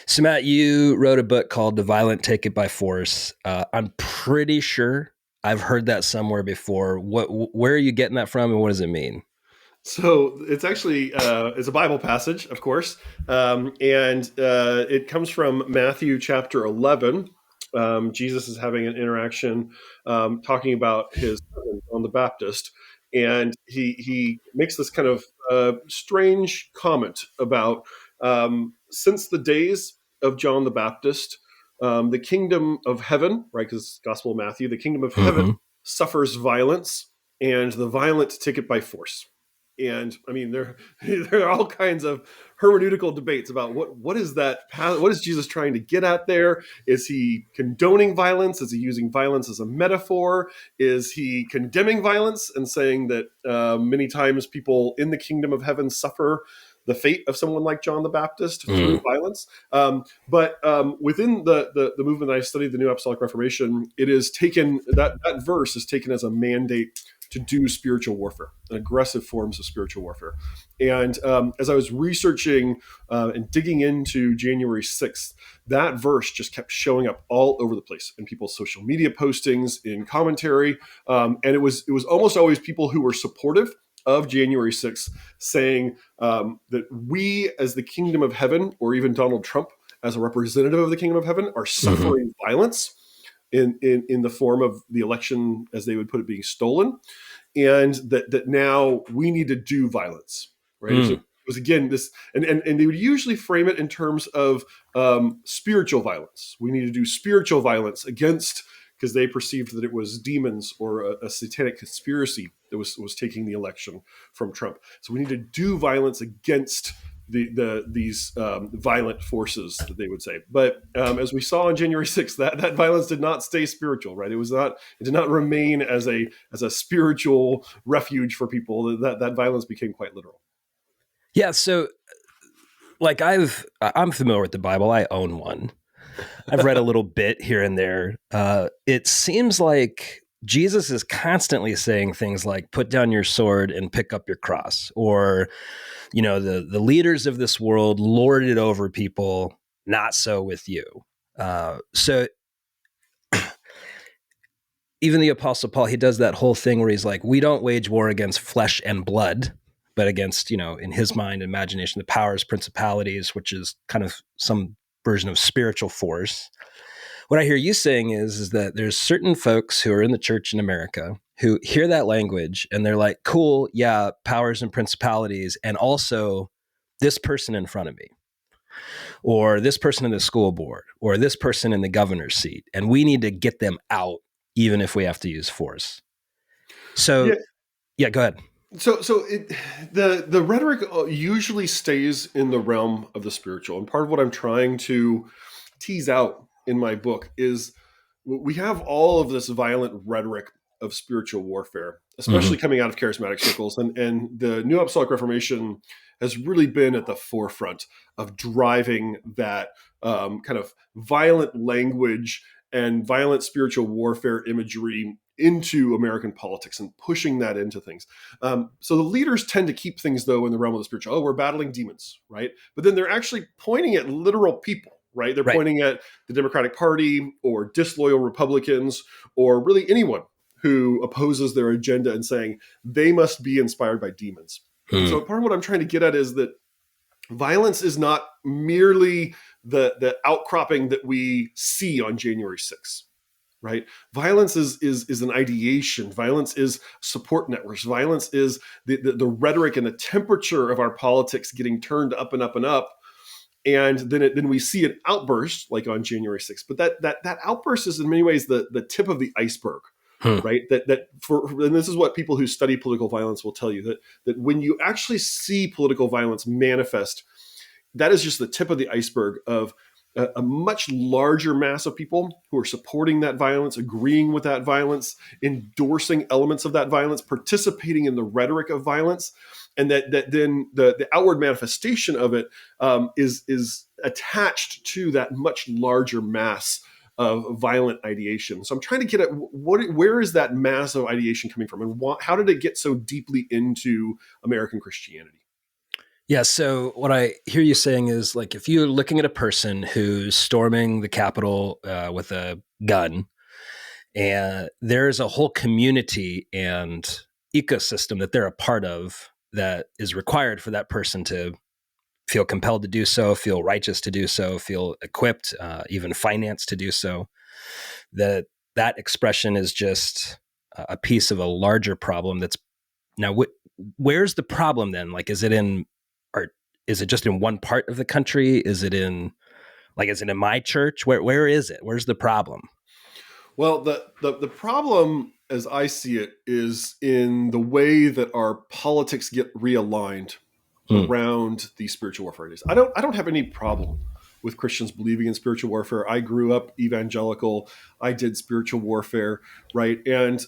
So Matt, you wrote a book called The Violent Take It by Force. I'm pretty sure I've heard that somewhere before. Where are you getting that from and what does it mean? So it's actually it's a Bible passage, of course, and it comes from Matthew chapter 11. Jesus is having an interaction talking about his cousin, John the Baptist, and he makes this kind of strange comment about since the days of John the Baptist, the kingdom of heaven, right? Because Gospel of Matthew, the kingdom of heaven Mm-hmm. suffers violence, and the violent take it by force. And I mean, there are all kinds of hermeneutical debates about what is that? What is Jesus trying to get at there? Is he condoning violence? Is he using violence as a metaphor? Is he condemning violence and saying that many times people in the kingdom of heaven suffer the fate of someone like John the Baptist through violence? But within the movement that I studied, the New Apostolic Reformation, it is taken that verse is taken as a mandate to do spiritual warfare and aggressive forms of spiritual warfare. And as I was researching and digging into January 6th, that verse just kept showing up all over the place in people's social media postings, in commentary. And it was almost always people who were supportive of January 6th saying that we as the kingdom of heaven, or even Donald Trump as a representative of the kingdom of heaven, are suffering violence in the form of the election, as they would put it, being stolen, and that now we need to do violence, right? It was again this, and they would usually frame it in terms of spiritual violence. We need to do spiritual violence against, because they perceived that it was demons or a satanic conspiracy that was taking the election from Trump. So we need to do violence against these violent forces, that they would say. But as we saw on January 6th, that violence did not stay spiritual, right? It did not remain as a spiritual refuge for people. That violence became quite literal. Yeah. So like I'm familiar with the Bible. I own one. I've read a little bit here and there. It seems like Jesus is constantly saying things like "put down your sword and pick up your cross," or the leaders of this world lord it over people. Not so with you. So even the Apostle Paul, he does that whole thing where he's like, "We don't wage war against flesh and blood, but against in his mind, imagination, the powers, principalities," which is kind of some version of spiritual force. What I hear you saying is that there's certain folks who are in the church in America who hear that language and they're like, cool, yeah, powers and principalities, and also this person in front of me, or this person in the school board, or this person in the governor's seat, and we need to get them out, even if we have to use force. So, yeah, go ahead. So the rhetoric usually stays in the realm of the spiritual, and part of what I'm trying to tease out in my book is we have all of this violent rhetoric of spiritual warfare, especially coming out of charismatic circles, and the New Apostolic Reformation has really been at the forefront of driving that kind of violent language and violent spiritual warfare imagery into American politics and pushing that into things. So the leaders tend to keep things, though, in the realm of the spiritual. Oh, we're battling demons, right? But then they're actually pointing at literal people, right? They're pointing at the Democratic Party or disloyal Republicans or really anyone who opposes their agenda and saying they must be inspired by demons. And so part of what I'm trying to get at is that violence is not merely the outcropping that we see on January 6th. Right? Violence is an ideation. Violence is support networks. Violence is the rhetoric and the temperature of our politics getting turned up and up and up. And then we see an outburst like on January 6th. But that outburst is in many ways the tip of the iceberg. Right. And this is what people who study political violence will tell you, that when you actually see political violence manifest, that is just the tip of the iceberg of a much larger mass of people who are supporting that violence, agreeing with that violence, endorsing elements of that violence, participating in the rhetoric of violence, and that then the outward manifestation of it is attached to that much larger mass of violent ideation. So I'm trying to get at where is that mass of ideation coming from, and how did it get so deeply into American Christianity? Yeah. So what I hear you saying is like, if you're looking at a person who's storming the Capitol with a gun, and there's a whole community and ecosystem that they're a part of that is required for that person to feel compelled to do so, feel righteous to do so, feel equipped, even financed to do so, that that expression is just a piece of a larger problem that's now where's the problem then? Like, is it in, or is it just in one part of the country? Is it in, like, is it in my church? Where is it? Where's the problem? Well, the problem, as I see it, is in the way that our politics get realigned Hmm. around these spiritual warfare ideas. I don't have any problem with Christians believing in spiritual warfare. I grew up evangelical. I did spiritual warfare, right? And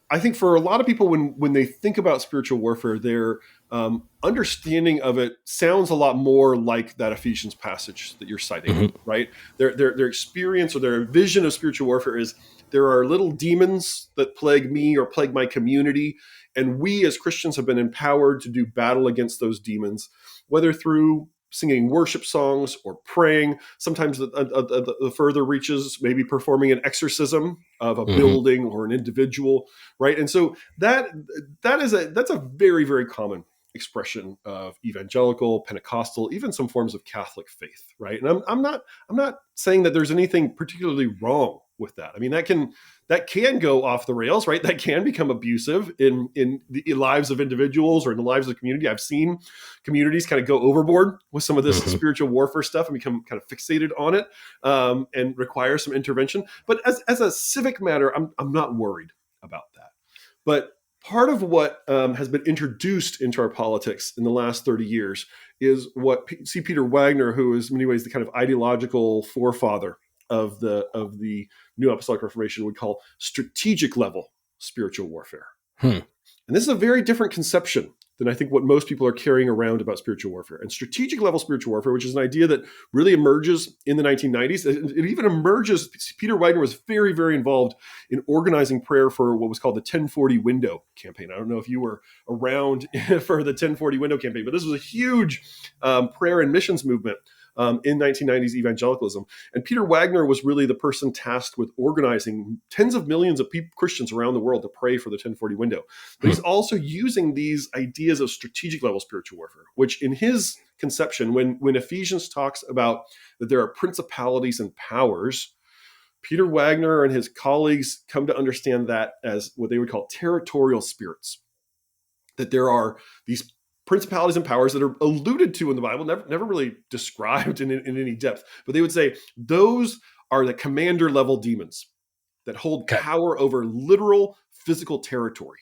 I think for a lot of people, when they think about spiritual warfare, their understanding of it sounds a lot more like that Ephesians passage that you're citing, Mm-hmm. right? Their experience or their vision of spiritual warfare is there are little demons that plague me or plague my community, and we as Christians have been empowered to do battle against those demons, whether through singing worship songs or praying. Sometimes the further reaches, maybe performing an exorcism of a Mm-hmm. building or an individual, right? And so that's a very, very common expression of evangelical, Pentecostal, even some forms of Catholic faith, right? And I'm not saying that there's anything particularly wrong with that. I mean, that can go off the rails, right? That can become abusive in the lives of individuals or in the lives of the community. I've seen communities kind of go overboard with some of this Mm-hmm. spiritual warfare stuff and become kind of fixated on it, and require some intervention. But as a civic matter, I'm not worried about that. But part of what has been introduced into our politics in the last 30 years is what C. Peter Wagner, who is in many ways the kind of ideological forefather of the New Apostolic Reformation, would call strategic level spiritual warfare. Hmm. And this is a very different conception than I think what most people are carrying around about spiritual warfare. And strategic level spiritual warfare, which is an idea that really emerges in the 1990s, it even emerges. Peter Wagner was very, very involved in organizing prayer for what was called the 1040 window campaign. I don't know if you were around for the 1040 window campaign, but this was a huge prayer and missions movement in 1990s evangelicalism. And Peter Wagner was really the person tasked with organizing tens of millions of Christians around the world to pray for the 1040 window. But he's also using these ideas of strategic level spiritual warfare, which in his conception, when Ephesians talks about that there are principalities and powers, Peter Wagner and his colleagues come to understand that as what they would call territorial spirits, that there are these principalities and powers that are alluded to in the Bible, never really described in any depth, but they would say those are the commander level demons that hold Okay. power over literal physical territory.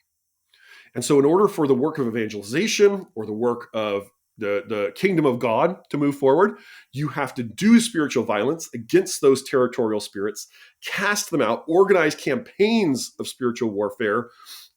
And so in order for the work of evangelization or the work of the kingdom of God to move forward, you have to do spiritual violence against those territorial spirits, cast them out, organize campaigns of spiritual warfare,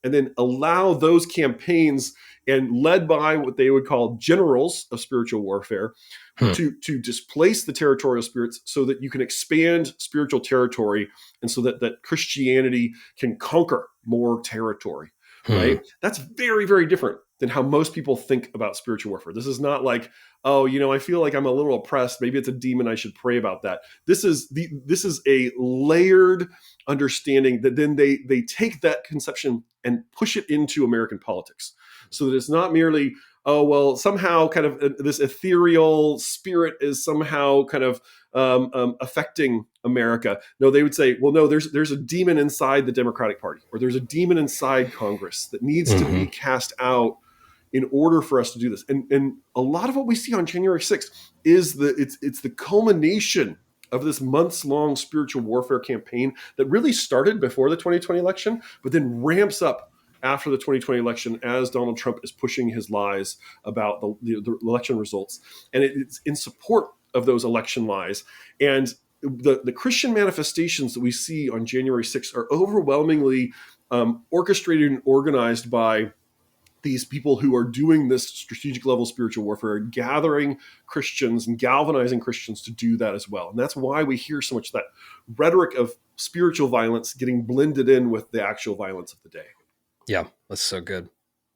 and then allow those campaigns, and led by what they would call generals of spiritual warfare, Hmm. to displace the territorial spirits so that you can expand spiritual territory, and so that Christianity can conquer more territory. Hmm. Right? That's very, very different than how most people think about spiritual warfare. This is not like, oh, I feel like I'm a little oppressed. Maybe it's a demon. I should pray about that. This is a layered understanding that then they take that conception and push it into American politics, so that it's not merely, oh, well, somehow kind of this ethereal spirit is somehow kind of affecting America. No, they would say, well, no, there's a demon inside the Democratic Party, or there's a demon inside Congress that needs to Mm-hmm. be cast out in order for us to do this. And a lot of what we see on January 6th is it's the culmination of this months-long spiritual warfare campaign that really started before the 2020 election, but then ramps up after the 2020 election as Donald Trump is pushing his lies about the election results. And it's in support of those election lies. And the Christian manifestations that we see on January 6th are overwhelmingly orchestrated and organized by these people who are doing this strategic level spiritual warfare, gathering Christians and galvanizing Christians to do that as well. And that's why we hear so much that rhetoric of spiritual violence getting blended in with the actual violence of the day. Yeah, that's so good.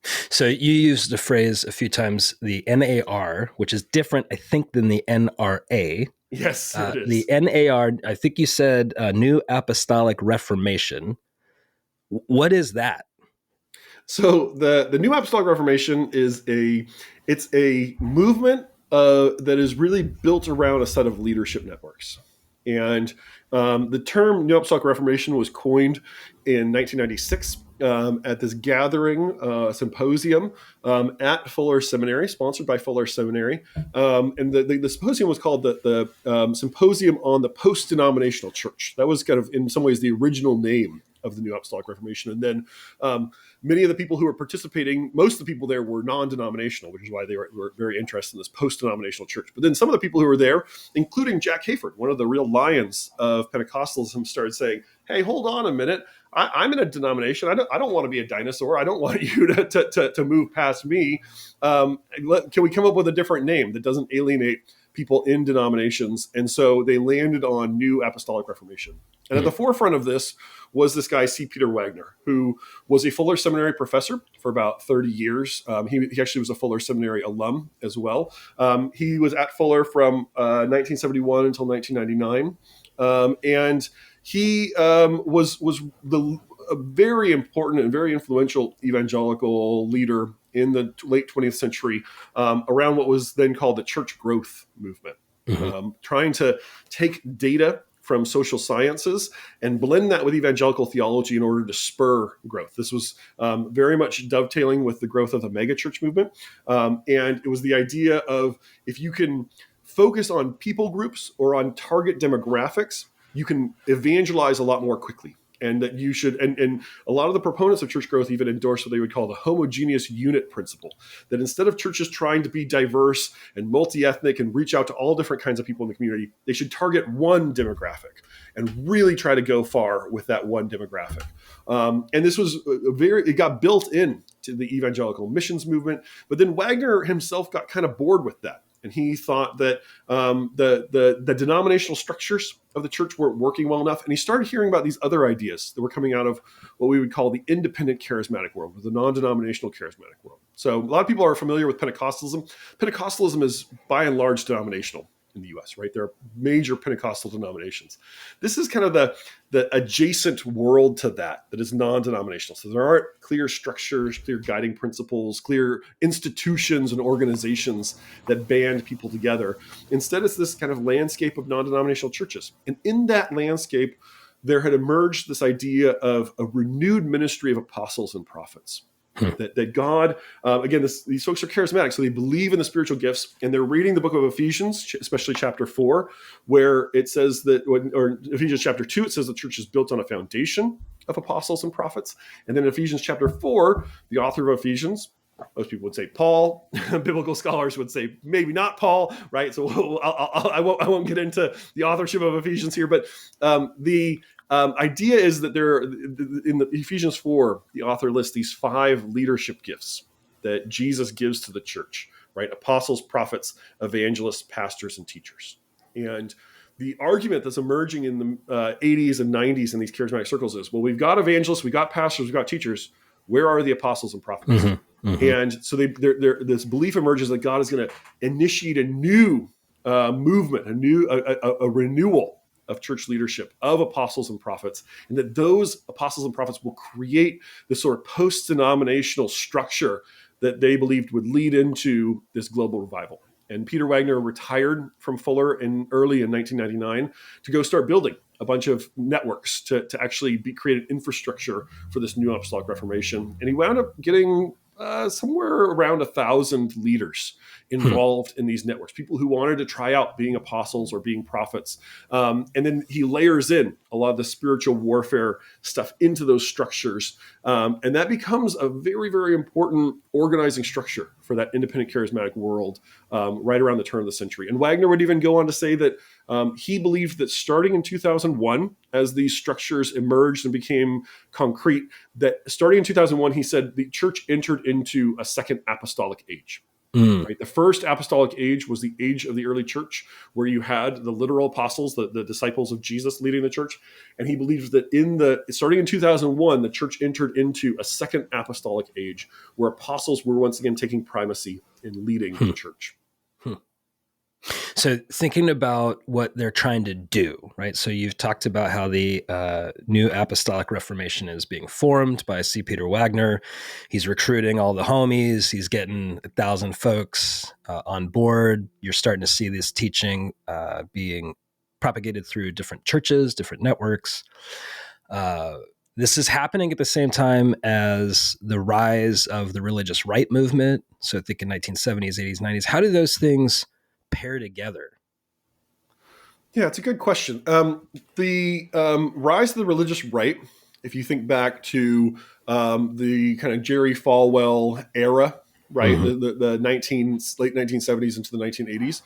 So you used the phrase a few times, the NAR, which is different, I think, than the NRA. Yes, it The is. NAR, I think you said New Apostolic Reformation. What is that? So the New Apostolic Reformation is a movement that is really built around a set of leadership networks. And the term New Apostolic Reformation was coined in 1996 at this gathering, symposium at Fuller Seminary, sponsored by Fuller Seminary. And the symposium was called the Symposium on the Post-Denominational Church. That was kind of, in some ways, the original name of the New Apostolic Reformation. And then many of the people who were participating, most of the people there were non-denominational, which is why they were very interested in this post-denominational church. But then some of the people who were there, including Jack Hayford, one of the real lions of Pentecostalism, started saying, hey, hold on a minute. I'm in a denomination. I don't want to be a dinosaur. I don't want you to move past me. Can we come up with a different name that doesn't alienate people in denominations? And so they landed on New Apostolic Reformation. And at the forefront of this was this guy, C. Peter Wagner, who was a Fuller Seminary professor for about 30 years. He actually was a Fuller Seminary alum as well. He was at Fuller from 1971 until 1999. And he was a very important and very influential evangelical leader in the late 20th century around what was then called the church growth movement, trying to take data from social sciences and blend that with evangelical theology in order to spur growth. This was very much dovetailing with the growth of the megachurch movement. And it was the idea of, if you can focus on people groups or on target demographics, you can evangelize a lot more quickly. And that you should, and a lot of the proponents of church growth even endorse what they would call the homogeneous unit principle, that instead of churches trying to be diverse and multi-ethnic and reach out to all different kinds of people in the community, they should target one demographic and really try to go far with that one demographic. And this was it got built in to the evangelical missions movement, but then Wagner himself got kind of bored with that. And he thought that the denominational structures of the church weren't working well enough. And he started hearing about these other ideas that were coming out of what we would call the independent charismatic world, or the non-denominational charismatic world. So a lot of people are familiar with Pentecostalism. Pentecostalism is by and large denominational in the US, right? There are major Pentecostal denominations. This is kind of the adjacent world to that is non-denominational. So there aren't clear structures, clear guiding principles, clear institutions and organizations that band people together. Instead, it's this kind of landscape of non-denominational churches. And in that landscape, there had emerged this idea of a renewed ministry of apostles and prophets. That God, again, these folks are charismatic, so they believe in the spiritual gifts, and they're reading the book of Ephesians, especially chapter 4, where it says that, or Ephesians chapter 2, it says the church is built on a foundation of apostles and prophets. And then in Ephesians chapter 4, the author of Ephesians, most people would say Paul. Biblical scholars would say maybe not Paul, right? So I won't get into the authorship of Ephesians here, but the idea is that in the Ephesians 4, the author lists these 5 leadership gifts that Jesus gives to the church, right? Apostles, prophets, evangelists, pastors, and teachers. And the argument that's emerging in the 80s and 90s in these charismatic circles is, well, we've got evangelists, we've got pastors, we've got teachers. Where are the apostles and prophets? And so this belief emerges that God is going to initiate a new movement, a renewal of church leadership, of apostles and prophets, and that those apostles and prophets will create this sort of post-denominational structure that they believed would lead into this global revival. And Peter Wagner retired from Fuller early in 1999 to go start building a bunch of networks to actually create an infrastructure for this New Apostolic Reformation. And he wound up getting somewhere around 1,000 leaders involved in these networks, people who wanted to try out being apostles or being prophets. And then he layers in a lot of the spiritual warfare stuff into those structures. And that becomes a very, very important organizing structure for that independent charismatic world right around the turn of the century. And Wagner would even go on to say that he believed that starting in 2001, as these structures emerged and became concrete, that starting in 2001, he said the church entered into a second apostolic age. Mm. Right? The first apostolic age was the age of the early church, where you had the literal apostles, the disciples of Jesus leading the church. And he believes that starting in 2001, the church entered into a second apostolic age where apostles were once again taking primacy in leading the church. So thinking about what they're trying to do, right? So you've talked about how the new Apostolic Reformation is being formed by C. Peter Wagner. He's recruiting all the homies. He's getting 1,000 folks on board. You're starting to see this teaching being propagated through different churches, different networks. This is happening at the same time as the rise of the religious right movement. So think in 1970s, 80s, 90s. How do those things pair together? Yeah, it's a good question. The rise of the religious right, if you think back to the kind of Jerry Falwell era, right, Mm-hmm. the late 1970s into the 1980s,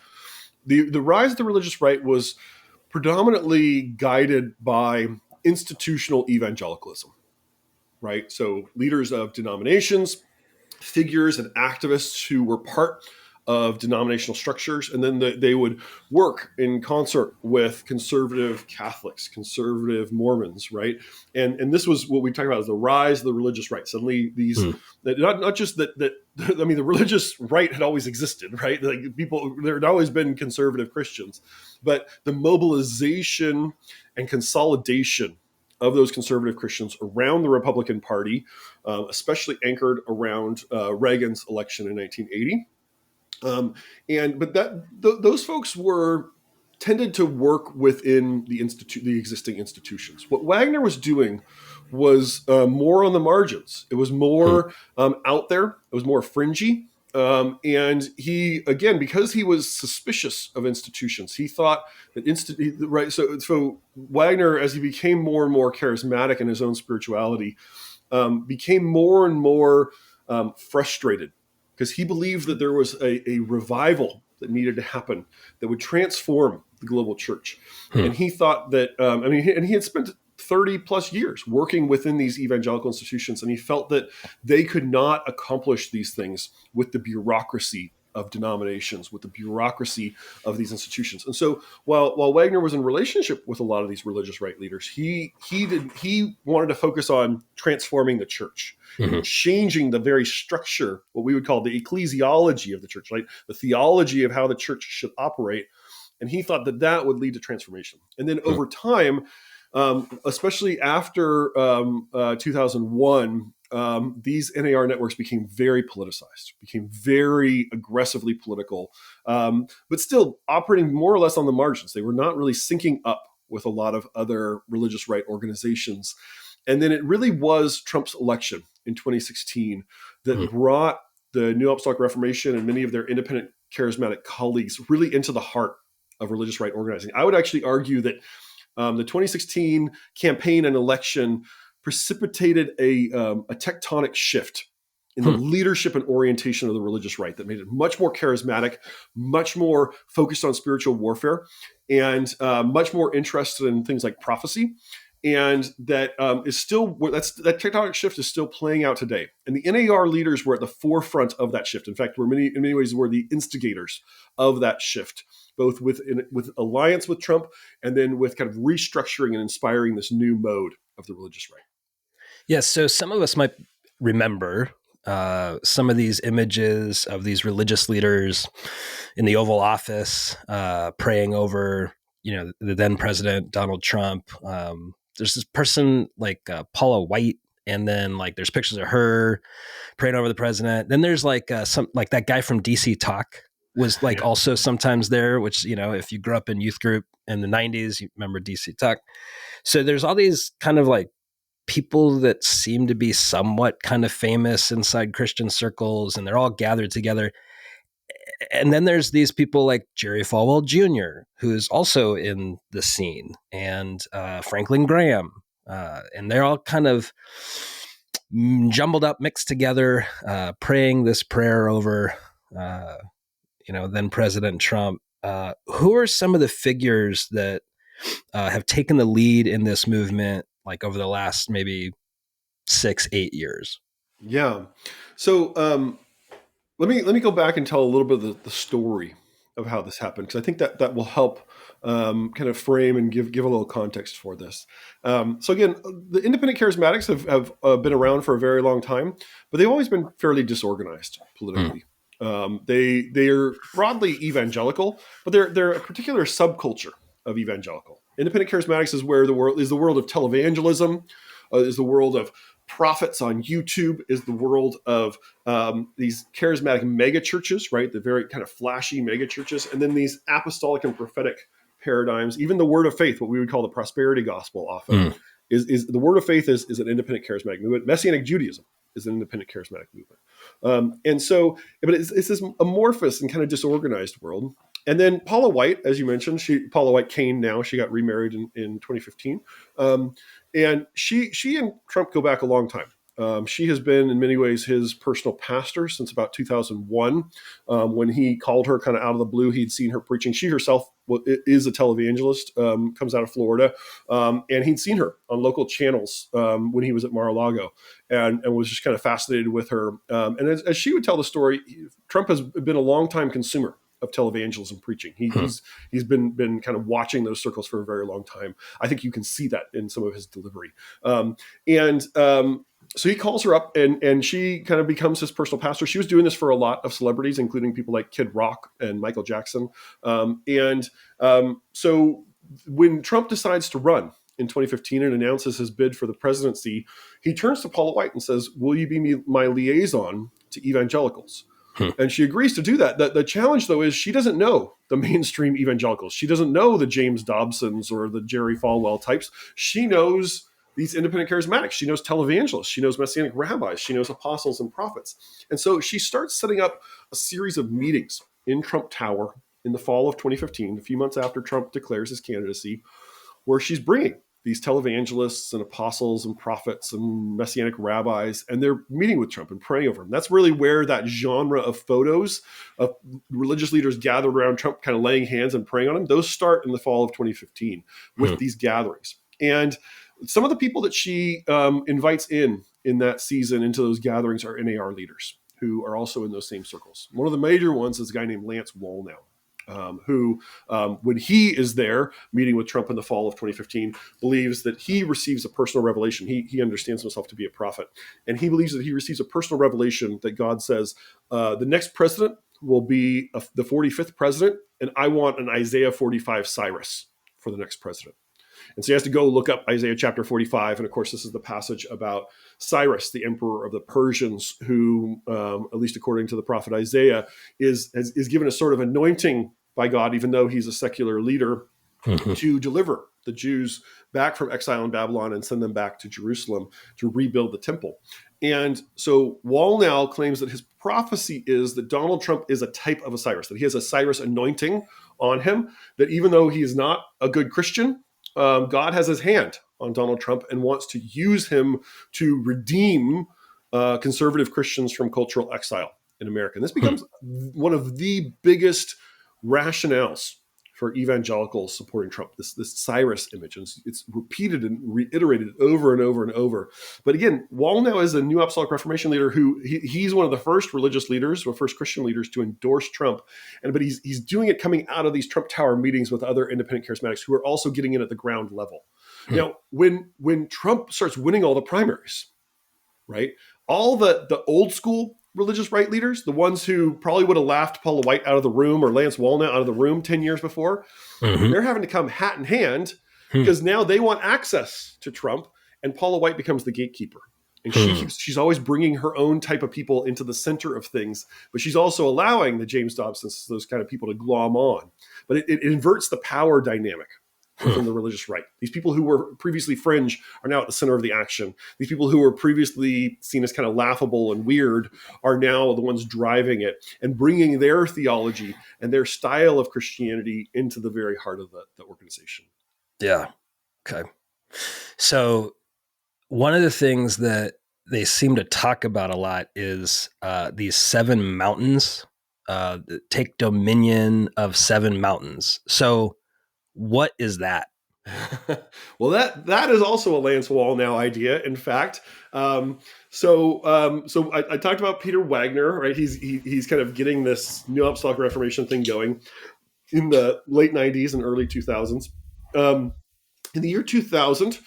the rise of the religious right was predominantly guided by institutional evangelicalism, right? So leaders of denominations, figures and activists who were part of denominational structures, and then they would work in concert with conservative Catholics, conservative Mormons, right? And this was what we talk about as the rise of the religious right. Suddenly, these not just that I mean, the religious right had always existed, right? Like people, there had always been conservative Christians, but the mobilization and consolidation of those conservative Christians around the Republican Party, especially anchored around Reagan's election in 1980. Those folks tended to work within the existing institutions. What Wagner was doing was more on the margins. It was more out there. It was more fringy. And he, again, because he was suspicious of institutions, he thought that right. So Wagner, as he became more and more charismatic in his own spirituality, became more and more frustrated because he believed that there was a revival that needed to happen that would transform the global church. And he thought that, and he had spent 30 plus years working within these evangelical institutions, and he felt that they could not accomplish these things with the bureaucracy of denominations, with the bureaucracy of these institutions. And so while Wagner was in relationship with a lot of these religious right leaders, he wanted to focus on transforming the church and changing the very structure, what we would call the ecclesiology of the church, like the theology of how the church should operate. And he thought that would lead to transformation. And then over time, especially after 2001, these NAR networks became very politicized, became very aggressively political, but still operating more or less on the margins. They were not really syncing up with a lot of other religious right organizations. And then it really was Trump's election in 2016 that brought the New Apostolic Reformation and many of their independent charismatic colleagues really into the heart of religious right organizing. I would actually argue that the 2016 campaign and election precipitated a tectonic shift in the leadership and orientation of the religious right that made it much more charismatic, much more focused on spiritual warfare, and much more interested in things like prophecy. And that that tectonic shift is still playing out today. And the NAR leaders were at the forefront of that shift. In fact, in many ways were the instigators of that shift, both with alliance with Trump and then with kind of restructuring and inspiring this new mode of the religious right. Yes. So some of us might remember some of these images of these religious leaders in the Oval Office praying over, the then president, Donald Trump. There's this person like Paula White, and then like there's pictures of her praying over the president. Then there's like some like that guy from DC Talk was like also sometimes there, which, if you grew up in youth group in the 90s, you remember DC Talk. So there's all these kind of like people that seem to be somewhat kind of famous inside Christian circles, and they're all gathered together. And then there's these people like Jerry Falwell Jr., who's also in the scene, and Franklin Graham. And they're all kind of jumbled up, mixed together, praying this prayer over, then President Trump. Who are some of the figures that have taken the lead in this movement, like over the last maybe 6-8 years? Yeah. So Let me go back and tell a little bit of the story of how this happened, because I think that will help kind of frame and give a little context for this. So again, the independent charismatics have been around for a very long time, but they've always been fairly disorganized politically. They are broadly evangelical, but they're a particular subculture of evangelical. Independent charismatics is where the world of televangelism, is the world of prophets on YouTube, is the world of these charismatic mega churches, right? The very kind of flashy mega churches, and then these apostolic and prophetic paradigms. Even the word of faith, what we would call the prosperity gospel, often is the word of faith is an independent charismatic movement. Messianic Judaism is an independent charismatic movement, and so, but it's this amorphous and kind of disorganized world. And then Paula White, as you mentioned, Paula White Kane now, she got remarried in 2015. And she and Trump go back a long time. She has been, in many ways, his personal pastor since about 2001, when he called her kind of out of the blue. He'd seen her preaching. She herself is a televangelist, comes out of Florida, and he'd seen her on local channels when he was at Mar-a-Lago, and was just kind of fascinated with her. And as she would tell the story, Trump has been a longtime consumer of televangelism preaching. He's been kind of watching those circles for a very long time. I think you can see that in some of his delivery. So he calls her up, and she kind of becomes his personal pastor. She was doing this for a lot of celebrities, including people like Kid Rock and Michael Jackson. So when Trump decides to run in 2015 and announces his bid for the presidency, he turns to Paula White and says, "Will you be my liaison to evangelicals?" And she agrees to do that. The challenge, though, is she doesn't know the mainstream evangelicals. She doesn't know the James Dobsons or the Jerry Falwell types. She knows these independent charismatics. She knows televangelists. She knows messianic rabbis. She knows apostles and prophets. And so she starts setting up a series of meetings in Trump Tower in the fall of 2015, a few months after Trump declares his candidacy, where she's bringing these televangelists and apostles and prophets and messianic rabbis, and they're meeting with Trump and praying over him. That's really where that genre of photos of religious leaders gathered around Trump, kind of laying hands and praying on him, those start in the fall of 2015 with these gatherings. And some of the people that she invites in that season into those gatherings are NAR leaders who are also in those same circles. One of the major ones is a guy named Lance Wallnau, who, when he is there meeting with Trump in the fall of 2015, believes that he receives a personal revelation. He understands himself to be a prophet, and he believes that he receives a personal revelation that God says, the next president will be the 45th president, and I want an Isaiah 45 Cyrus for the next president. And so he has to go look up Isaiah chapter 45. And of course, this is the passage about Cyrus, the emperor of the Persians, who, at least according to the prophet Isaiah, is given a sort of anointing by God, even though he's a secular leader, to deliver the Jews back from exile in Babylon and send them back to Jerusalem to rebuild the temple. And so Wallnau claims that his prophecy is that Donald Trump is a type of a Cyrus, that he has a Cyrus anointing on him, that even though he is not a good Christian, God has his hand on Donald Trump and wants to use him to redeem conservative Christians from cultural exile in America. And this becomes one of the biggest rationales for evangelicals supporting Trump, this Cyrus image. And it's repeated and reiterated over and over and over. But again, Wallnau is a new Apostolic Reformation leader who he's one of the first religious leaders, or first Christian leaders to endorse Trump. But he's doing it coming out of these Trump Tower meetings with other independent charismatics who are also getting in at the ground level. Now, when Trump starts winning all the primaries, right, all the old school religious right leaders, the ones who probably would have laughed Paula White out of the room or Lance Wallnau out of the room 10 years before, they're having to come hat in hand because now they want access to Trump, and Paula White becomes the gatekeeper. And she's always bringing her own type of people into the center of things, but she's also allowing the James Dobsons, those kind of people, to glom on. But it inverts the power dynamic from the religious right. These people who were previously fringe are now at the center of the action. These people who were previously seen as kind of laughable and weird are now the ones driving it and bringing their theology and their style of Christianity into the very heart of the organization. Yeah. Okay. So one of the things that they seem to talk about a lot is these 7 mountains, take dominion of 7 mountains. So what is that? Well, that is also a Lance Wallnau idea. In fact, so I talked about Peter Wagner, right? He's kind of getting this New Apostolic Reformation thing going in the late '90s and early 2000s. In the year 2000,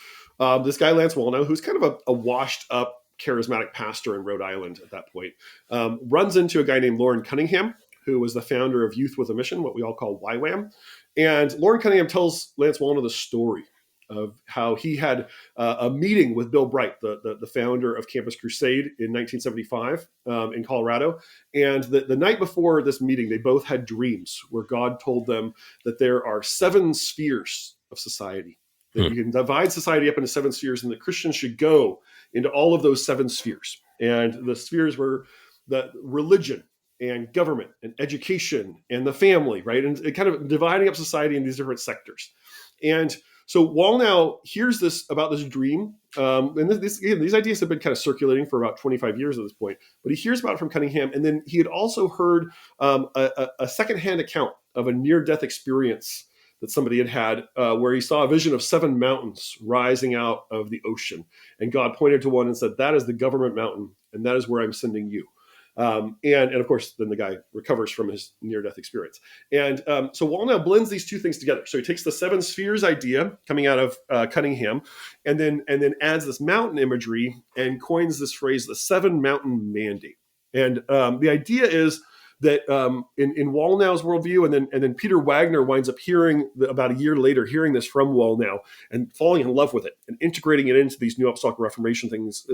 this guy Lance Wallnau, who's kind of a washed up charismatic pastor in Rhode Island at that point, runs into a guy named Loren Cunningham, who was the founder of Youth with a Mission, what we all call YWAM. And Loren Cunningham tells Lance Wallnau the story of how he had a meeting with Bill Bright, the founder of Campus Crusade in 1975 in Colorado. And the night before this meeting, they both had dreams where God told them that there are 7 spheres of society, that you can divide society up into 7 spheres, and that Christians should go into all of those 7 spheres. And the spheres were the religion and government and education and the family, right? And it kind of dividing up society in these different sectors. And so Wallnau hears about this dream, and these ideas have been kind of circulating for about 25 years at this point, but he hears about it from Cunningham, and then he had also heard a secondhand account of a near-death experience that somebody had where he saw a vision of 7 mountains rising out of the ocean, and God pointed to one and said, "That is the government mountain, and that is where I'm sending you." And of course, then the guy recovers from his near-death experience. And so Wallnau blends these two things together. So he takes the 7 spheres idea coming out of Cunningham, and then adds this mountain imagery and coins this phrase, the 7 mountain mandate. And the idea is that in Wallnau's worldview, and then Peter Wagner winds up about a year later, hearing this from Wallnau and falling in love with it and integrating it into these New Apostolic Reformation things,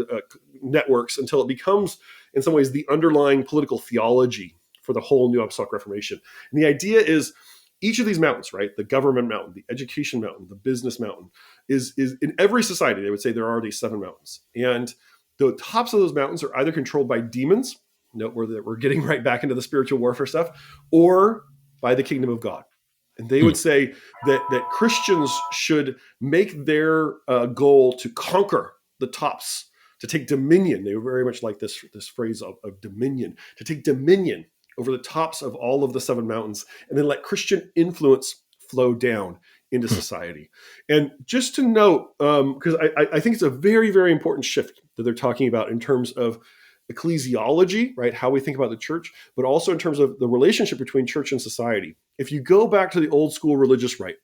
networks, until it becomes, in some ways, the underlying political theology for the whole New Apostolic Reformation. And the idea is each of these mountains, right? The government mountain, the education mountain, the business mountain, is in every society, they would say there are these 7 mountains. And the tops of those mountains are either controlled by demons. Note we're getting right back into the spiritual warfare stuff, or by the kingdom of God. And they would say that Christians should make their goal to conquer the tops, to take dominion. They were very much like this phrase of dominion, to take dominion over the tops of all of the 7 mountains, and then let Christian influence flow down into society. And just to note, because I think it's a very, very important shift that they're talking about in terms of ecclesiology, right? How we think about the church, but also in terms of the relationship between church and society. If you go back to the old school religious right,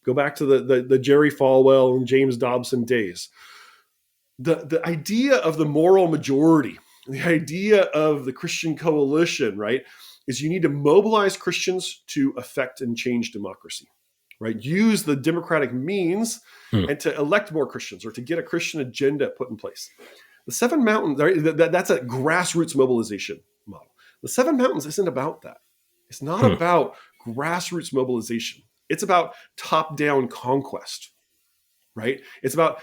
go back to the Jerry Falwell and James Dobson days, the idea of the moral majority, the idea of the Christian coalition, right, is you need to mobilize Christians to affect and change democracy, right? Use the democratic means and to elect more Christians or to get a Christian agenda put in place. The 7 mountains, that's a grassroots mobilization model. The 7 mountains isn't about that. It's not about grassroots mobilization. It's about top-down conquest, right? It's about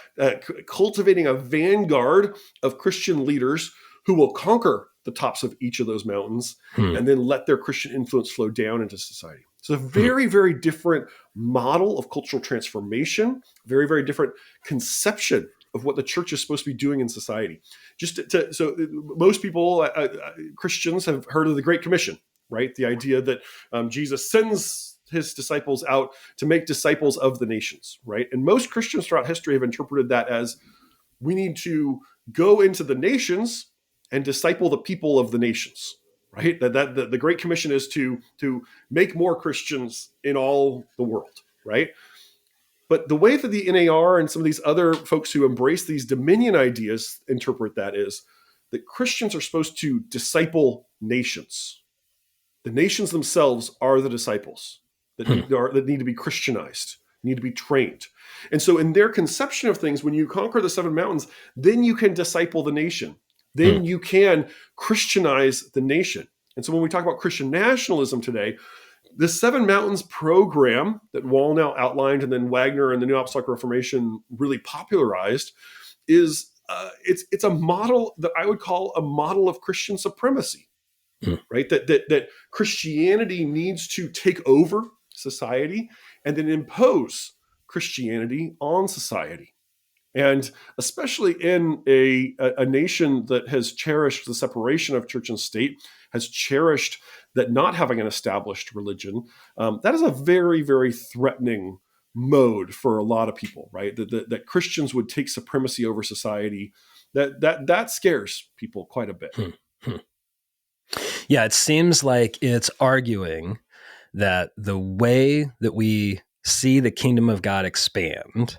cultivating a vanguard of Christian leaders who will conquer the tops of each of those mountains and then let their Christian influence flow down into society. So a very, very different model of cultural transformation, very, very different conception of what the church is supposed to be doing in society. So most people, Christians, have heard of the Great Commission, right? The idea that Jesus sends his disciples out to make disciples of the nations, right? And most Christians throughout history have interpreted that as we need to go into the nations and disciple the people of the nations, right? That the Great Commission is to make more Christians in all the world, right? But the way that the NAR and some of these other folks who embrace these dominion ideas interpret that is that Christians are supposed to disciple nations. The nations themselves are the disciples that need to be Christianized, need to be trained. And so in their conception of things, when you conquer the 7 mountains, then you can disciple the nation. Then you can Christianize the nation. And so when we talk about Christian nationalism today, the 7 Mountains program that Wallnau outlined and then Wagner and the New Apostolic Reformation really popularized is it's a model that I would call a model of Christian supremacy, right? That Christianity needs to take over society and then impose Christianity on society. And especially in a nation that has cherished the separation of church and state, has cherished that not having an established religion, that is a very, very threatening mode for a lot of people, right? That Christians would take supremacy over society. That scares people quite a bit. Yeah, it seems like it's arguing that the way that we see the kingdom of God expand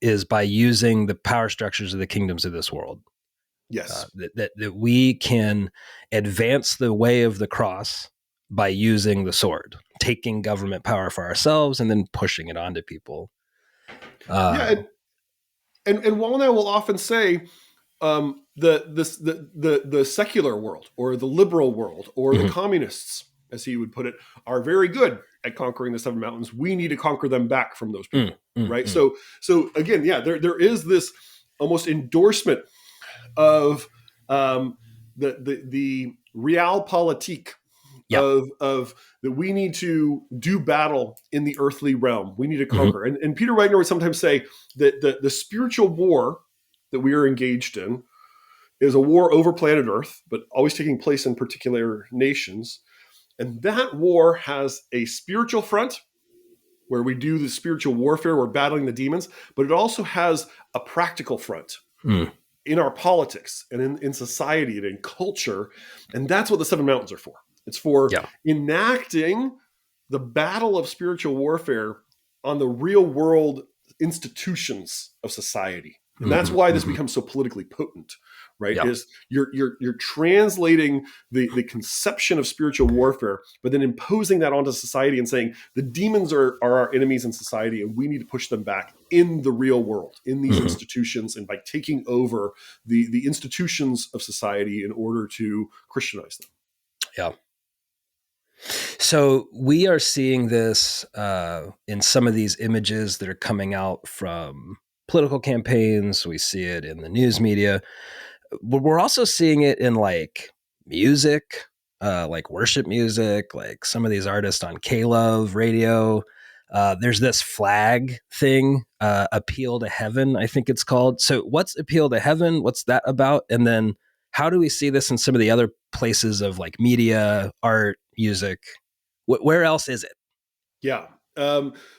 is by using the power structures of the kingdoms of this world. Yes. That we can advance the way of the cross by using the sword, taking government power for ourselves and then pushing it onto people. Yeah, and Walnut will often say the secular world or the liberal world or the communists, as he would put it, are very good at conquering the seven mountains. We need to conquer them back from those people, right? So again, yeah, there is this almost endorsement of the realpolitik of that we need to do battle in the earthly realm. We need to conquer. And Peter Wagner would sometimes say that the spiritual war that we are engaged in is a war over planet Earth, but always taking place in particular nations. And that war has a spiritual front where we do the spiritual warfare, we're battling the demons, but it also has a practical front in our politics and in society and in culture. And that's what the seven mountains are for. It's for enacting the battle of spiritual warfare on the real world institutions of society. And that's why this becomes so politically potent, right? Is you're translating the conception of spiritual warfare, but then imposing that onto society and saying the demons are our enemies in society and we need to push them back in the real world, in these institutions, and by taking over the institutions of society in order to Christianize them. Yeah. So we are seeing this in some of these images that are coming out from political campaigns. We see it in the news media, but we're also seeing it in like music, like worship music, like some of these artists on K-Love radio. There's this flag thing, Appeal to Heaven, I think it's called. So what's Appeal to Heaven? What's that about? And then how do we see this in some of the other places of like media, art, music? Where else is it? Yeah.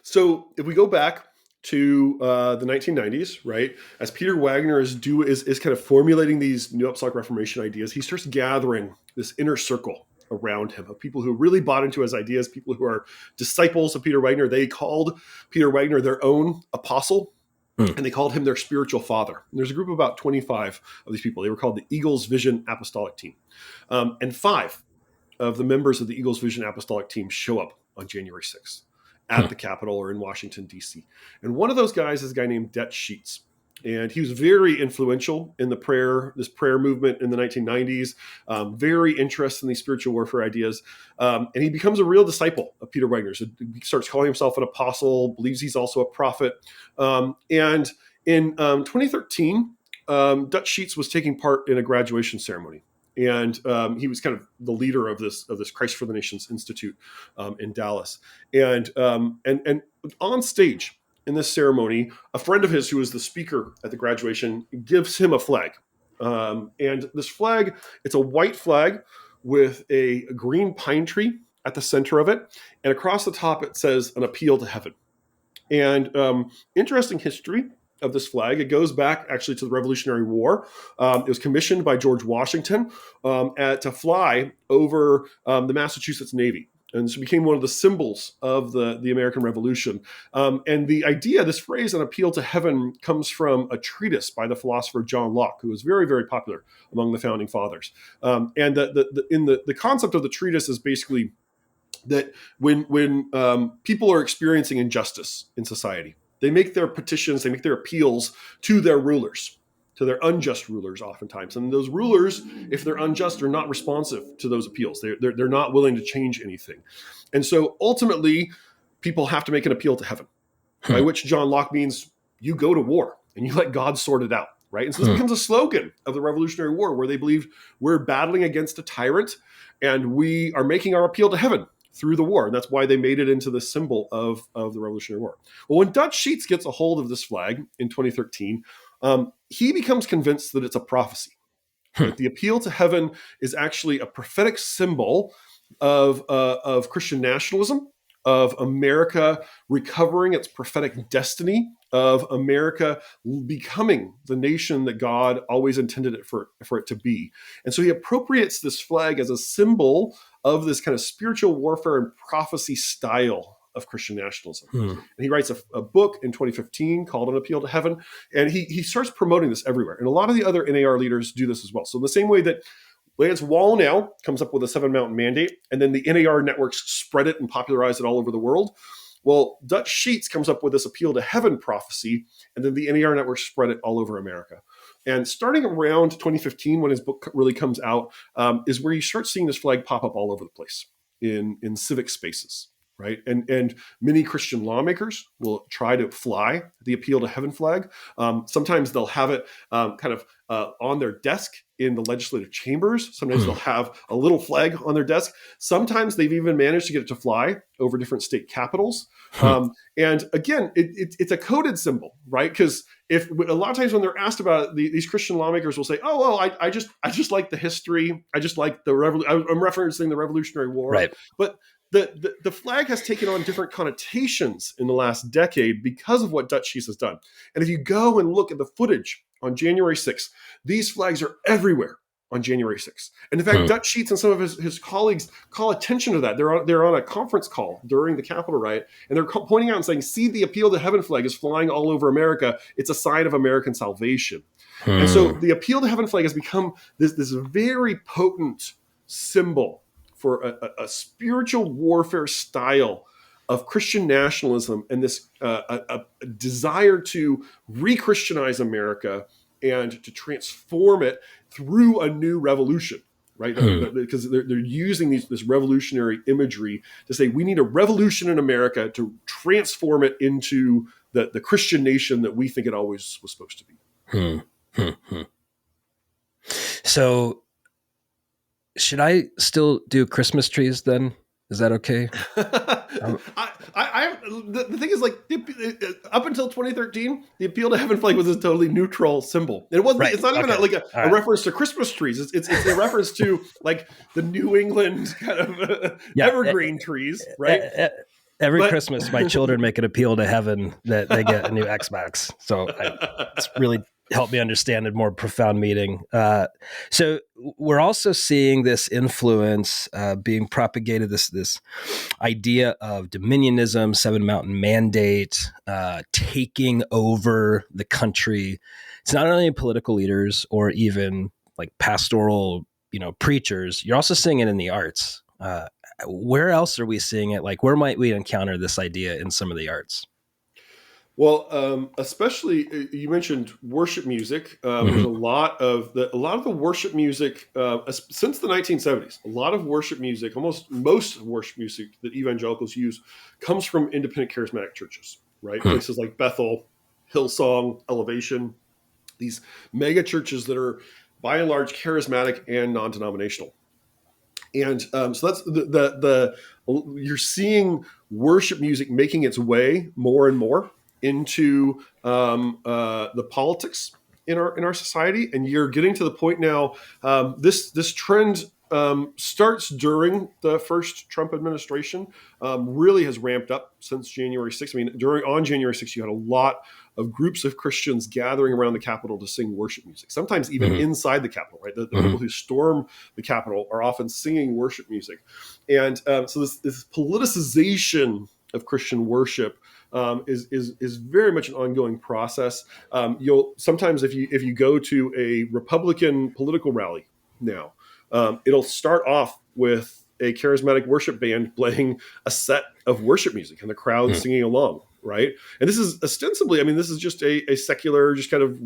So if we go back to the 1990s, right, as Peter Wagner is kind of formulating these New Apostolic Reformation ideas, he starts gathering this inner circle around him of people who really bought into his ideas, people who are disciples of Peter Wagner. They called Peter Wagner their own apostle, and they called him their spiritual father. And there's a group of about 25 of these people. They were called the Eagles Vision Apostolic Team. And 5 of the members of the Eagles Vision Apostolic Team show up on January 6th at the Capitol or in Washington, D.C. And one of those guys is a guy named Det Sheets. And he was very influential in this prayer movement in the 1990s, very interested in these spiritual warfare ideas. And he becomes a real disciple of Peter Wagner. So he starts calling himself an apostle, believes he's also a prophet. And in 2013, Det Sheets was taking part in a graduation ceremony. And he was kind of the leader of this Christ for the Nations Institute in Dallas. And on stage in this ceremony, a friend of his who was the speaker at the graduation gives him a flag. And this flag, it's a white flag with a green pine tree at the center of it. And across the top, it says an appeal to heaven. And interesting history of this flag. It goes back actually to the Revolutionary War. It was commissioned by George Washington to fly over the Massachusetts Navy. And so it became one of the symbols of the American Revolution. And the idea, this phrase, an appeal to heaven, comes from a treatise by the philosopher John Locke, who was very, very popular among the founding fathers. And the concept of the treatise is basically that when people are experiencing injustice in society, they make their petitions, they make their appeals to their rulers, to their unjust rulers oftentimes. And those rulers, if they're unjust, are not responsive to those appeals. They're not willing to change anything. And so ultimately, people have to make an appeal to heaven, by which John Locke means you go to war and you let God sort it out, right? And so this becomes a slogan of the Revolutionary War, where they believe we're battling against a tyrant and we are making our appeal to heaven through the war. And that's why they made it into the symbol of the Revolutionary War. Well, when Det Sheets gets a hold of this flag in 2013, he becomes convinced that it's a prophecy. That the appeal to heaven is actually a prophetic symbol of Christian nationalism, of America recovering its prophetic destiny, of America becoming the nation that God always intended it for it to be. And so he appropriates this flag as a symbol of this kind of spiritual warfare and prophecy style of Christian nationalism. And he writes a book in 2015 called An Appeal to Heaven, and he starts promoting this everywhere. And a lot of the other NAR leaders do this as well. So in the same way that Lance Wallnau comes up with a 7 Mountain Mandate, and then the NAR networks spread it and popularize it all over the world. Well, Dutch Sheets comes up with this Appeal to Heaven prophecy, and then the NAR networks spread it all over America. And starting around 2015, when his book really comes out, is where you start seeing this flag pop up all over the place in civic spaces, right? And many Christian lawmakers will try to fly the Appeal to Heaven flag. Sometimes they'll have it on their desk in the legislative chambers. Sometimes they'll have a little flag on their desk. Sometimes they've even managed to get it to fly over different state capitals. And again, it's a coded symbol, right? Because if a lot of times when they're asked about it, these Christian lawmakers will say, "Oh, well, I just like the history. I just like the I'm referencing the Revolutionary War." Right. But the flag has taken on different connotations in the last decade because of what Dutch Sheets has done. And if you go and look at the footage on January 6th, these flags are everywhere on January 6th. And in fact, Dutch Sheets and some of his colleagues call attention to that. They're on a conference call during the Capitol riot, and they're pointing out and saying, "See, the Appeal to Heaven flag is flying all over America. It's a sign of American salvation." And so the Appeal to Heaven flag has become this very potent symbol for a spiritual warfare style of Christian nationalism and this a desire to re-Christianize America and to transform it through a new revolution, right? Because they're using this revolutionary imagery to say we need a revolution in America to transform it into the Christian nation that we think it always was supposed to be. So should I still do Christmas trees then? Is that okay? The thing is, like, up until 2013, the Appeal to Heaven flag was a totally neutral symbol. It wasn't. Right. It's not even a reference to Christmas trees. It's a reference to like the New England kind of evergreen trees, right? Every Christmas, my children make an appeal to heaven that they get a new Xbox. So it's really helped me understand a more profound meaning. So we're also seeing this influence being propagated, this idea of Dominionism, 7 Mountain Mandate, taking over the country. It's not only political leaders or even like pastoral, preachers. You're also seeing it in the arts. Where else are we seeing it? Like, where might we encounter this idea in some of the arts? Well, especially you mentioned worship music. There's a lot of the worship music since the 1970s. A lot of worship music, most worship music that evangelicals use, comes from independent charismatic churches, right? Places like Bethel, Hillsong, Elevation, these mega churches that are by and large charismatic and non-denominational. And so that's you're seeing worship music making its way more and more into the politics in our society, and you're getting to the point now. This trend starts during the first Trump administration, really has ramped up since January 6th. I mean, on January 6th, you had a lot of groups of Christians gathering around the Capitol to sing worship music, sometimes even inside the Capitol, right? The people who storm the Capitol are often singing worship music. And so this politicization of Christian worship is very much an ongoing process. You'll sometimes, if you go to a Republican political rally now, it'll start off with a charismatic worship band playing a set of worship music and the crowd singing along, right? And this is ostensibly, this is just a secular, just kind of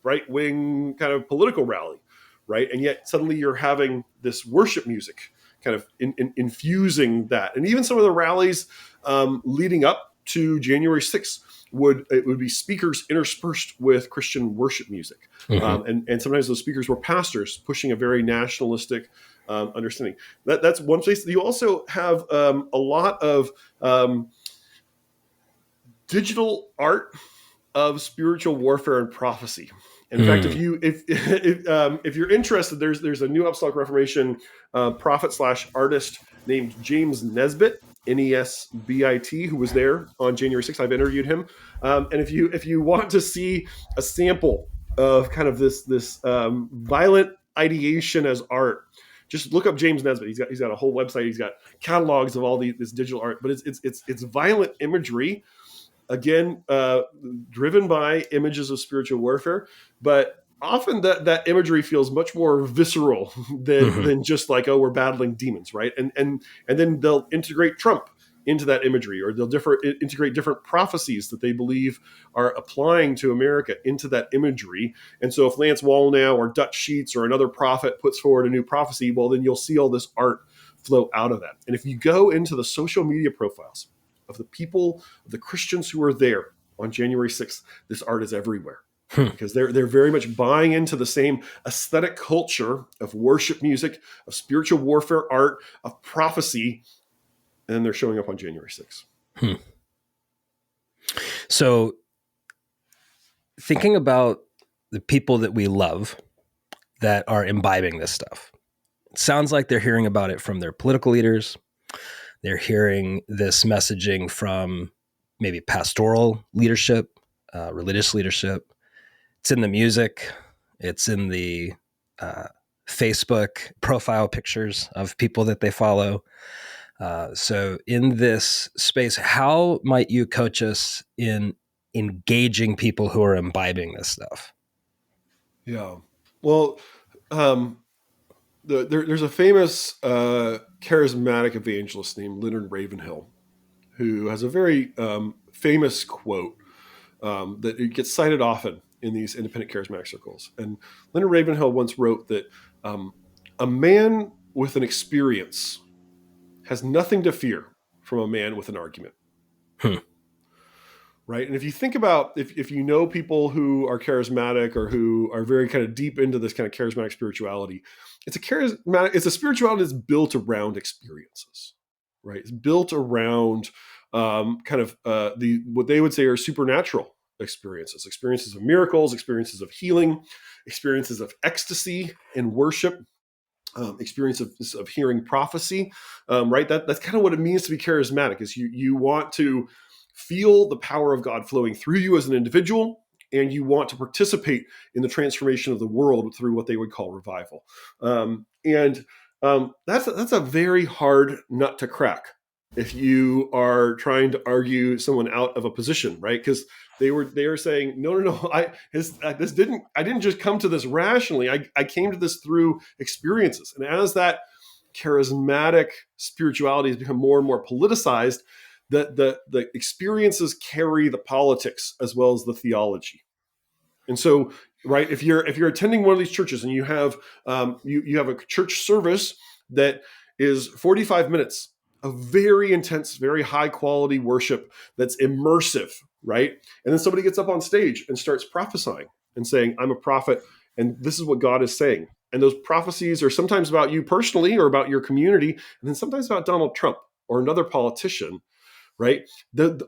right-wing kind of political rally, right? And yet suddenly you're having this worship music kind of infusing that. And even some of the rallies leading up to January 6th would be speakers interspersed with Christian worship music. And sometimes those speakers were pastors pushing a very nationalistic understanding. That's one place. You also have a lot of digital art of spiritual warfare and prophecy. In fact, if you're interested, there's a new Apostolic Reformation prophet / artist named James Nesbitt, Nesbit, who was there on January 6th. I've interviewed him. And if you want to see a sample of kind of this violent ideation as art, just look up James Nesbitt. He's got a whole website. He's got catalogs of all this digital art, but it's violent imagery, again, driven by images of spiritual warfare, but often that imagery feels much more visceral than just like, oh, we're battling demons, right? And then they'll integrate Trump into that imagery, or they'll integrate different prophecies that they believe are applying to America into that imagery. And so if Lance Wallnau or Dutch Sheets or another prophet puts forward a new prophecy, well, then you'll see all this art flow out of that. And if you go into the social media profiles of the people, of the Christians who were there on January 6th, this art is everywhere. Because they're very much buying into the same aesthetic culture of worship music, of spiritual warfare art, of prophecy, and they're showing up on January 6th. So thinking about the people that we love that are imbibing this stuff, it sounds like they're hearing about it from their political leaders. They're hearing this messaging from maybe pastoral leadership, religious leadership. It's in the music. It's in the Facebook profile pictures of people that they follow. So in this space, how might you coach us in engaging people who are imbibing this stuff? Yeah. Well, there's a famous charismatic evangelist named Leonard Ravenhill, who has a very famous quote that it gets cited often in these independent charismatic circles. And Leonard Ravenhill once wrote that a man with an experience has nothing to fear from a man with an argument. Right. And if you think about, if you know people who are charismatic or who are very kind of deep into this kind of charismatic spirituality, it's a spirituality that's built around experiences, right? It's built around what they would say are supernatural experiences of miracles, experiences of healing, experiences of ecstasy and worship, experience of hearing prophecy, right? That's kind of what it means to be charismatic. Is you want to feel the power of God flowing through you as an individual, and you want to participate in the transformation of the world through what they would call revival. That's a very hard nut to crack if you are trying to argue someone out of a position, right? Because they were saying, no, I didn't just come to this rationally. I came to this through experiences. And as that charismatic spirituality has become more and more politicized, the experiences carry the politics as well as the theology. And so, right, if you're attending one of these churches and you have you have a church service that is 45 minutes of very intense, very high quality worship that's immersive, right? And then somebody gets up on stage and starts prophesying and saying, I'm a prophet, and this is what God is saying. And those prophecies are sometimes about you personally or about your community, and then sometimes about Donald Trump or another politician, right?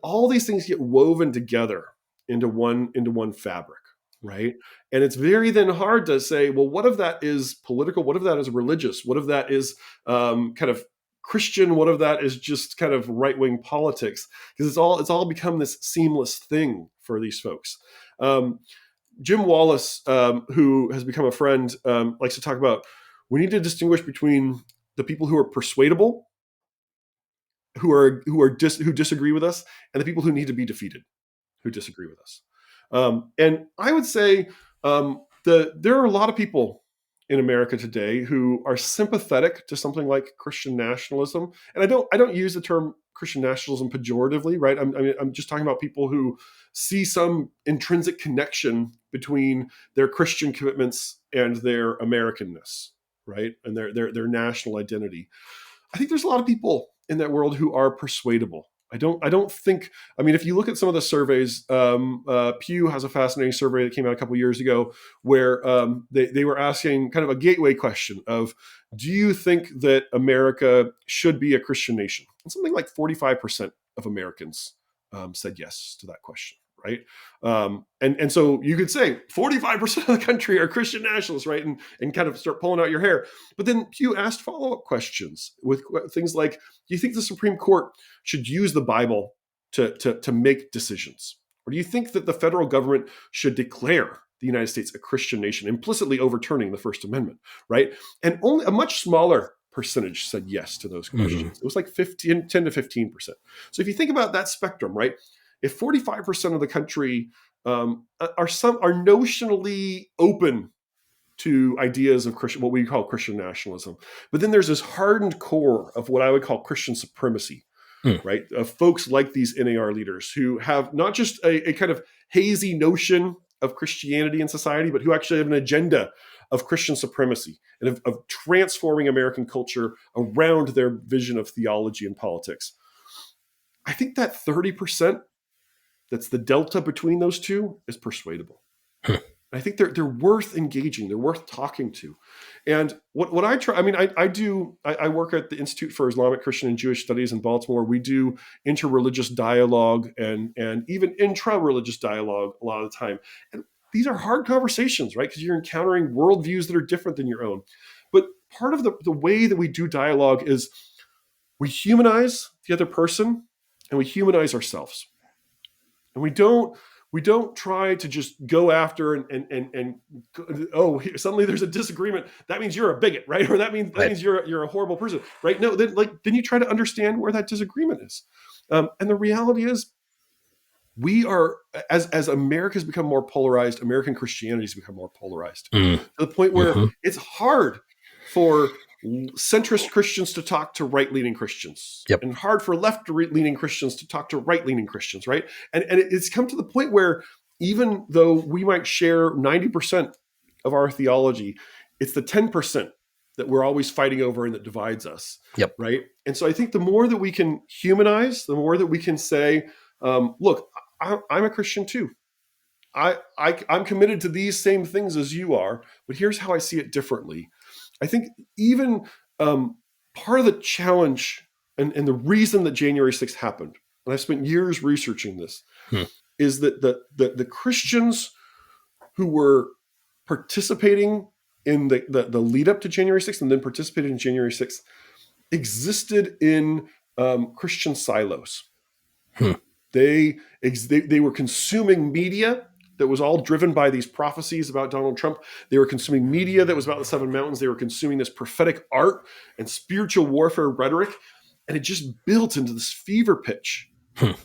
All these things get woven together into one fabric, right? And it's very then hard to say, well, what if that is political? What if that is religious? What if that is kind of Christian? What if that is just kind of right-wing politics? Because it's all become this seamless thing for these folks. Jim Wallace, who has become a friend, likes to talk about, we need to distinguish between the people who are persuadable, who disagree with us, and the people who need to be defeated, who disagree with us. And I would say there are a lot of people in America today who are sympathetic to something like Christian nationalism. And I don't use the term Christian nationalism pejoratively, right? I'm just talking about people who see some intrinsic connection between their Christian commitments and their Americanness, right? And their national identity. I think there's a lot of people in that world who are persuadable. I don't think, if you look at some of the surveys, Pew has a fascinating survey that came out a couple of years ago where they were asking kind of a gateway question of, do you think that America should be a Christian nation? And something like 45% of Americans said yes to that question, right? And so you could say 45% of the country are Christian nationalists, right? And kind of start pulling out your hair. But then Pew asked follow-up questions with things like, do you think the Supreme Court should use the Bible to make decisions? Or do you think that the federal government should declare the United States a Christian nation, implicitly overturning the First Amendment, right? And only a much smaller percentage said yes to those questions. It was like 10 to 15%. So if you think about that spectrum, right? If 45% of the country are notionally open to ideas of Christian, what we call Christian nationalism, but then there's this hardened core of what I would call Christian supremacy, right? Of folks like these NAR leaders who have not just a kind of hazy notion of Christianity in society, but who actually have an agenda of Christian supremacy and of transforming American culture around their vision of theology and politics. I think that 30%, that's the delta between those two, is persuadable. I think they're worth engaging. They're worth talking to. And what I try, I mean, I work at the Institute for Islamic, Christian, and Jewish Studies in Baltimore. We do interreligious dialogue and even intra-religious dialogue a lot of the time. And these are hard conversations, right? Because you're encountering worldviews that are different than your own. But part of the way that we do dialogue is we humanize the other person and we humanize ourselves. And we don't try to just go after and suddenly there's a disagreement. That means you're a bigot, right? Or that means you're a horrible person, right? No, then you try to understand where that disagreement is. And the reality is, we are, as America's become more polarized, American Christianity has become more polarized to the point where it's hard for centrist Christians to talk to right-leaning Christians, and hard for left-leaning Christians to talk to right-leaning Christians, right? And it's come to the point where even though we might share 90% of our theology, it's the 10% that we're always fighting over and that divides us, right? And so I think the more that we can humanize, the more that we can say, look, I'm a Christian too. I'm committed to these same things as you are, but here's how I see it differently. I think even part of the challenge and the reason that January 6th happened, and I've spent years researching this, is that the Christians who were participating in the lead up to January 6th and then participated in January 6th existed in Christian silos. They were consuming media that was all driven by these prophecies about Donald Trump. They were consuming media that was about the Seven Mountains. They were consuming this prophetic art and spiritual warfare rhetoric. And it just built into this fever pitch.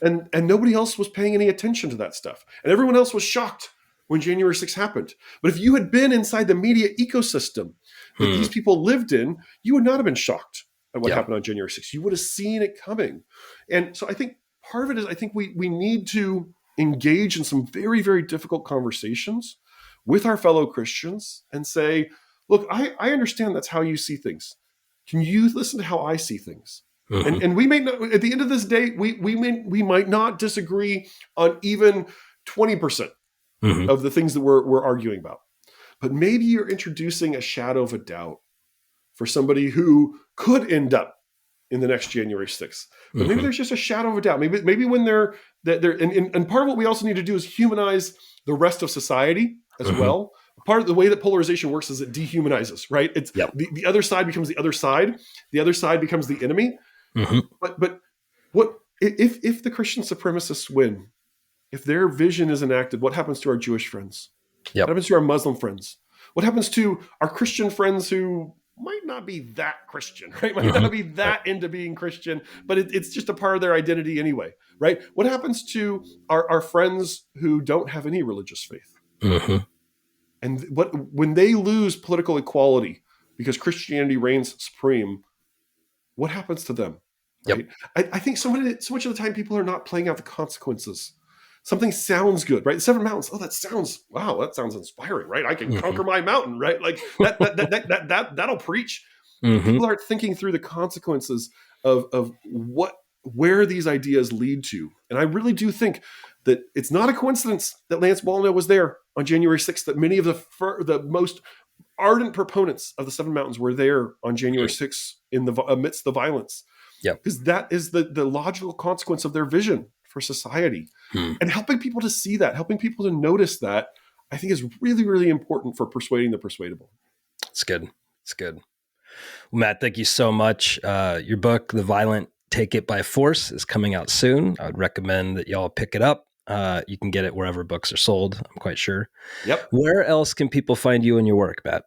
And nobody else was paying any attention to that stuff. And everyone else was shocked when January 6th happened. But if you had been inside the media ecosystem that these people lived in, you would not have been shocked at what happened on January 6th. You would have seen it coming. And so I think part of it is, I think we need to engage in some very, very difficult conversations with our fellow Christians and say, look, I understand that's how you see things. Can you listen to how I see things? And we may not, at the end of this day, we might not disagree on even 20% of the things that we're arguing about. But maybe you're introducing a shadow of a doubt for somebody who could end up in the next January 6th. But maybe there's just a shadow of a doubt. Maybe when they're and part of what we also need to do is humanize the rest of society as well. Part of the way that polarization works is it dehumanizes, right? It's the other side becomes the other side. The other side becomes the enemy. But what if the Christian supremacists win? If their vision is enacted, what happens to our Jewish friends? What happens to our Muslim friends? What happens to our Christian friends who might not be that Christian, right? Might not be that into being Christian, but it's just a part of their identity anyway, right? What happens to our friends who don't have any religious faith? And when they lose political equality because Christianity reigns supreme, what happens to them? Right? I think so much of the time people are not playing out the consequences. Something sounds good, right? The Seven Mountains. Oh, that sounds inspiring, right? I can conquer my mountain, right? Like that'll preach. People aren't thinking through the consequences of where these ideas lead to. And I really do think that it's not a coincidence that Lance Wallnau was there on January 6th, that many of the most ardent proponents of the Seven Mountains were there on January 6th amidst the violence. Because that is the logical consequence of their vision for society. Hmm. And helping people to see that, helping people to notice that, I think is really, really important for persuading the persuadable. It's good. It's good. Well, Matt, thank you so much. Your book, The Violent Take It by Force, is coming out soon. I would recommend that y'all pick it up. You can get it wherever books are sold, I'm quite sure. Yep. Where else can people find you and your work, Matt?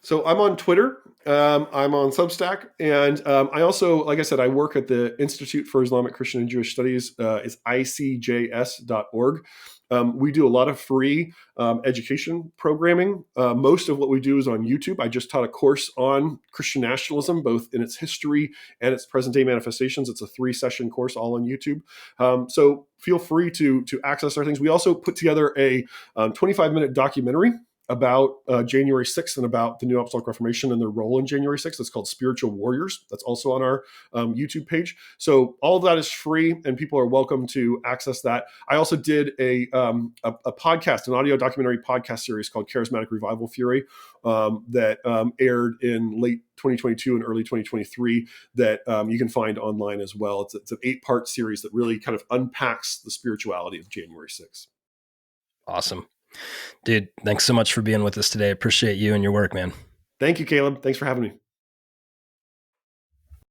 So I'm on Twitter. I'm on Substack. And I also, like I said, I work at the Institute for Islamic Christian and Jewish Studies. It's icjs.org. We do a lot of free education programming. Most of what we do is on YouTube. I just taught a course on Christian nationalism, both in its history and its present day manifestations. It's a 3-session course all on YouTube. So feel free to access our things. We also put together a 25-minute documentary about January 6th and about the New Apostolic Reformation and their role in January 6th. It's called Spiritual Warriors. That's also on our YouTube page. So all of that is free and people are welcome to access that. I also did a podcast, an audio documentary podcast series called Charismatic Revival Fury that aired in late 2022 and early 2023 that you can find online as well. It's an 8-part series that really kind of unpacks the spirituality of January 6th. Awesome. Dude, thanks so much for being with us today. I appreciate you and your work, man. Thank you, Caleb. Thanks for having me.